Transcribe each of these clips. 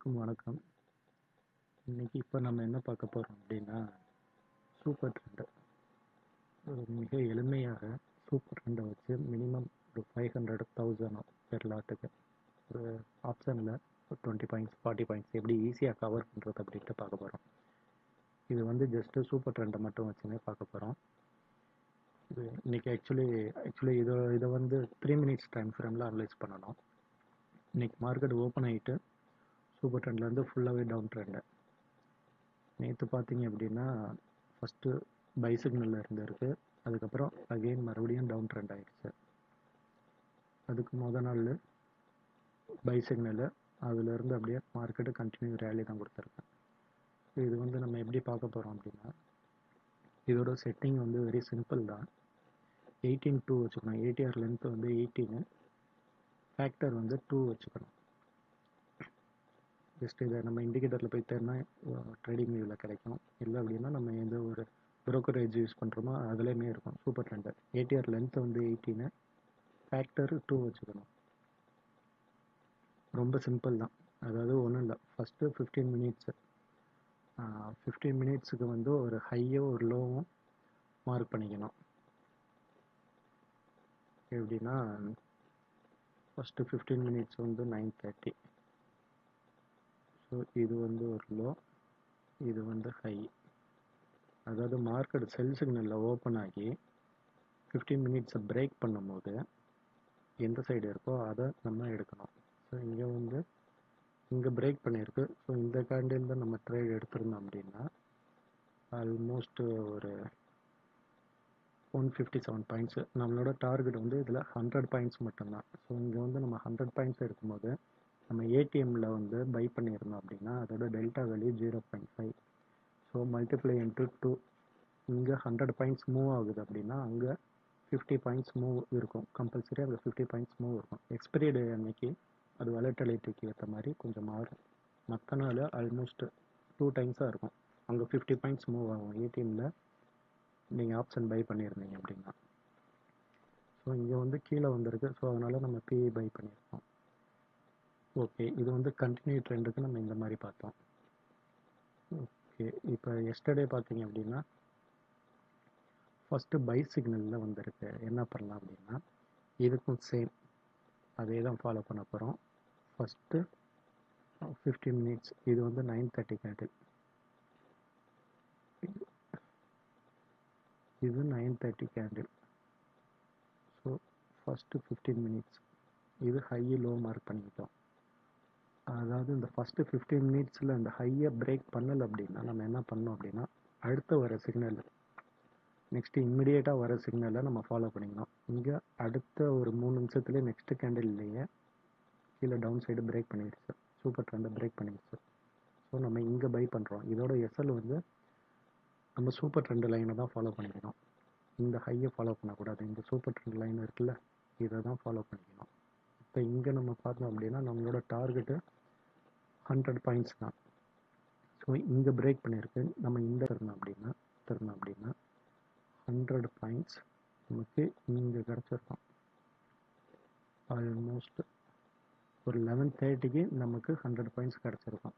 அனைவருக்கும் வணக்கம். இன்னைக்கு இப்போ நம்ம என்ன பார்க்க போகிறோம் அப்படின்னா சூப்பர் ட்ரெண்டை மிக எளிமையாக சூப்பர் ட்ரெண்டை வச்சு மினிமம் ஒரு 500,000 பெர் லாட்டுக்கு ஒரு ஆப்ஷனில் 20 பாயிண்ட்ஸ் 40 பாயிண்ட்ஸ் எப்படி ஈஸியாக கவர் பண்ணுறது அப்படின்ட்டு பார்க்க போகிறோம். இது வந்து ஜஸ்ட்டு சூப்பர் ட்ரெண்டை மட்டும் வச்சுன்னே பார்க்க போகிறோம். இது இன்னைக்கு ஆக்சுவலி இதை வந்து 3 மினிட்ஸ் டைம் ஃப்ரேமில் அனலைஸ் பண்ணணும். இன்னைக்கு மார்க்கெட் ஓப்பன் ஆகிட்டு சூப்பர் ட்ரெண்ட்லேருந்து ஃபுல்லாகவே டவுன் ட்ரெண்டு. நேற்று பார்த்தீங்க அப்படின்னா ஃபஸ்ட்டு பை சிக்னலில் இருந்திருக்கு, அதுக்கப்புறம் அகெயின் மறுபடியும் டவுன் ட்ரெண்ட் ஆகிடுச்சு. அதுக்கு முதல் நாள் பை சிக்னலு, அதுலேருந்து அப்படியே மார்க்கெட்டு கண்டினியூ ரேலி தான் கொடுத்துருக்கேன். இது வந்து நம்ம எப்படி பார்க்க போகிறோம் அப்படின்னா இதோட செட்டிங் வந்து வெரி சிம்பிள் தான். 18-2 வச்சுக்கணும். ஏடிஆர் லென்த் வந்து 18, ஃபேக்டர் வந்து 2 வச்சுக்கணும். ஜஸ்ட் இதை நம்ம இண்டிகேட்டரில் போய் தேர்னா ட்ரேடிங் வியூவில் கிடைக்கும். இல்லை அப்படின்னா நம்ம எந்த ஒரு ப்ரோக்கரேஜ் யூஸ் பண்ணுறோமோ அதுலேயுமே இருக்கும் சூப்பர் ட்ரெண்டு. ஏடிஆர் லென்த் வந்து 18, ஃபேக்டர் 2 வச்சுக்கணும். ரொம்ப சிம்பிள் தான். அதாவது ஒன்றும் இல்லை, ஃபஸ்ட்டு 15 மினிட்ஸுக்கு வந்து ஒரு ஹையும் ஒரு லோவும் மார்க் பண்ணிக்கணும். எப்படின்னா ஃபஸ்ட்டு 15 மினிட்ஸ் வந்து 9:30. ஸோ இது வந்து ஒரு லோ, இது வந்து ஹை. அதாவது மார்க்கெட் செல் சிக்னலில் ஓப்பன் ஆகி 15 மினிட்ஸை பிரேக் பண்ணும்போது எந்த சைடு இருக்கோ அதை நம்ம எடுக்கணும். ஸோ இங்கே வந்து இங்கே பிரேக் பண்ணியிருக்கு. ஸோ இந்த கேண்டில் தான் நம்ம ட்ரேட் எடுத்திருந்தோம் அப்படின்னா ஆல்மோஸ்ட் ஒரு 157 பாயிண்ட்ஸு. நம்மளோட டார்கெட் வந்து இதில் 100 பாயிண்ட்ஸ் மட்டும்தான். ஸோ இங்கே வந்து நம்ம 100 பாயிண்ட்ஸ் எடுக்கும்போது நம்ம ஏடிஎம்மில் வந்து பை பண்ணியிருந்தோம் அப்படின்னா அதோட delta value 0.5. So multiply into 2. இங்கே 100 பாயிண்ட்ஸ் மூவ் ஆகுது அப்படின்னா அங்கே 50 பாயிண்ட்ஸ் மூவ் இருக்கும். கம்பல்சரி அதில் 50 பாயிண்ட்ஸ் மூவ் இருக்கும். எக்ஸ்பைரி டே அன்னைக்கு அது வாலட்டிலிட்டிக்கு ஏற்ற மாதிரி கொஞ்சம் மாறும். மற்ற நாள் ஆல்மோஸ்ட் 2 டைம்ஸாக இருக்கும். அங்கே 50 பாயிண்ட்ஸ் மூவ் ஆகும் ஏடிஎம்மில் நீங்கள் ஆப்ஷன் பை பண்ணியிருந்தீங்க அப்படின்னா. ஸோ இங்கே வந்து கீழே வந்திருக்கு. ஸோ அதனால் நம்ம பிஇ பை பண்ணியிருக்கோம். ஓகே, இது வந்து கண்டினியூ ட்ரெண்டுக்கு நம்ம இந்த மாதிரி பார்த்தோம். ஓகே, இப்போ எஸ்டர்டே பார்த்தீங்க அப்படின்னா ஃபஸ்ட்டு பை சிக்னலில் வந்திருக்கு. என்ன பண்ணலாம் அப்படின்னா இதுக்கும் சேம் அதே தான் ஃபாலோ பண்ண போகிறோம். ஃபஸ்ட்டு 15 மினிட்ஸ், இது வந்து 9:30 கேண்டில், இது 9:30 கேண்டில். ஸோ ஃபஸ்ட்டு 15 மினிட்ஸ் இது ஹையை லோ மார்க் பண்ணிக்கிட்டோம். அதாவது இந்த ஃபஸ்ட்டு 15 மினிட்ஸில் இந்த ஹையை பிரேக் பண்ணலை அப்படின்னா நம்ம என்ன பண்ணோம் அப்படின்னா அடுத்த வர சிக்னல், நெக்ஸ்ட்டு இம்மிடியேட்டாக வர சிக்னலை நம்ம ஃபாலோ பண்ணிக்கணும். இங்கே அடுத்த ஒரு 3 நிமிஷத்துலேயே நெக்ஸ்ட்டு கேண்டில்லையே கீழே டவுன் சைடு பிரேக் பண்ணிடுச்சு, சூப்பர் ட்ரெண்டை பிரேக் பண்ணிடுச்சு. ஸோ நம்ம இங்கே பை பண்ணுறோம். இதோட எஸ்எல் வந்து நம்ம சூப்பர் ட்ரெண்ட் லைனை தான் ஃபாலோ பண்ணிக்கணும். இந்த ஹையை ஃபாலோ பண்ணக்கூடாது. இந்த சூப்பர் ட்ரெண்ட் லைன் இருக்குல்ல, இதை தான் ஃபாலோ பண்ணிக்கணும். இப்போ இங்கே நம்ம பார்த்தோம் அப்படின்னா நம்மளோட டார்கெட்டு 100 பாயிண்ட்ஸ் தான். ஸோ இங்கே பிரேக் பண்ணியிருக்கு. நம்ம இந்த தரணும் அப்படின்னா 100 பாயிண்ட்ஸ் நமக்கு இங்கே கிடச்சிருக்கோம். ஆல்மோஸ்ட் ஒரு 11:30க்கு நமக்கு 100 பாயிண்ட்ஸ் கிடச்சிருக்கும்.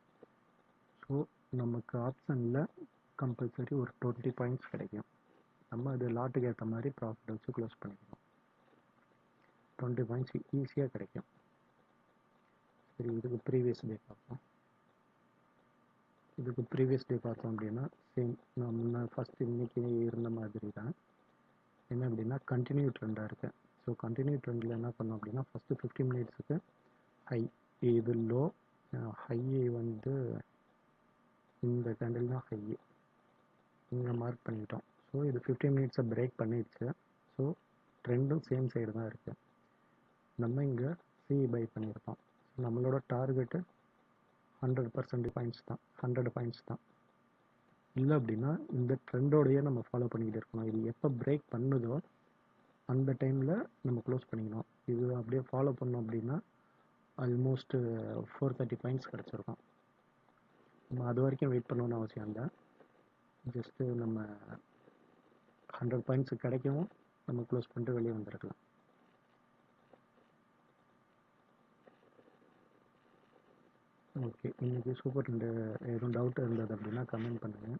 ஸோ நமக்கு ஆப்ஷனில் கம்பல்சரி ஒரு 20 பாயிண்ட்ஸ் கிடைக்கும். நம்ம அது லாட்டுக்கு ஏற்ற மாதிரி ப்ராஃபிட் வச்சு க்ளோஸ் பண்ணிக்கணும். 20 பாயிண்ட்ஸ் ஈஸியாக கிடைக்கும். சரி, இதுக்கு ப்ரீவியஸ் டே பார்த்தோம். இதுக்கு ப்ரீவியஸ் டே பார்த்தோம் அப்படின்னா சேம் நம்ம ஃபஸ்ட் இன்றைக்கி இருந்த மாதிரி தான். என்ன அப்படின்னா கண்டினியூ ட்ரெண்டாக இருக்குது. ஸோ கண்டினியூ ட்ரெண்டில் என்ன பண்ணோம் அப்படின்னா ஃபஸ்ட்டு 15 மினிட்ஸுக்கு ஹை, இது லோ, ஹையை வந்து இந்த கேண்டில் தான் ஹை, இங்கே மார்க் பண்ணிக்கிட்டோம். ஸோ இது 15 மினிட்ஸை பிரேக் பண்ணிடுச்சு. ஸோ ட்ரெண்டும் சேம் சைடு தான் இருக்குது. நம்ம இங்கே சி பை பண்ணியிருக்கோம். நம்மளோட டார்கெட்டு 100% பாயிண்ட்ஸ் தான், 100 பாயிண்ட்ஸ் தான். இல்லை அப்படின்னா இந்த ட்ரெண்டோடையே நம்ம ஃபாலோ பண்ணிக்கிட்டு இருக்கணும். இது எப்போ பிரேக் பண்ணுதோ அந்த டைமில் நம்ம க்ளோஸ் பண்ணிக்கணும். இது அப்படியே ஃபாலோ பண்ணோம் அப்படின்னா ஆல்மோஸ்ட்டு 430 பாயிண்ட்ஸ் கிடச்சிருக்கோம். நம்ம அது வரைக்கும் வெயிட் பண்ணணும்னு அவசியம் இல்லை. ஜஸ்ட்டு நம்ம 100 பாயிண்ட்ஸ் கிடைக்கவும் நம்ம க்ளோஸ் பண்ணிட்டு வெளியே வந்துருக்கலாம். ஓகே. இன்னைக்கு சூப்பர் ட்ரெண்டு எதுவும் டவுட் இருந்தது அப்படின்னா கமெண்ட் பண்ணுங்கள்.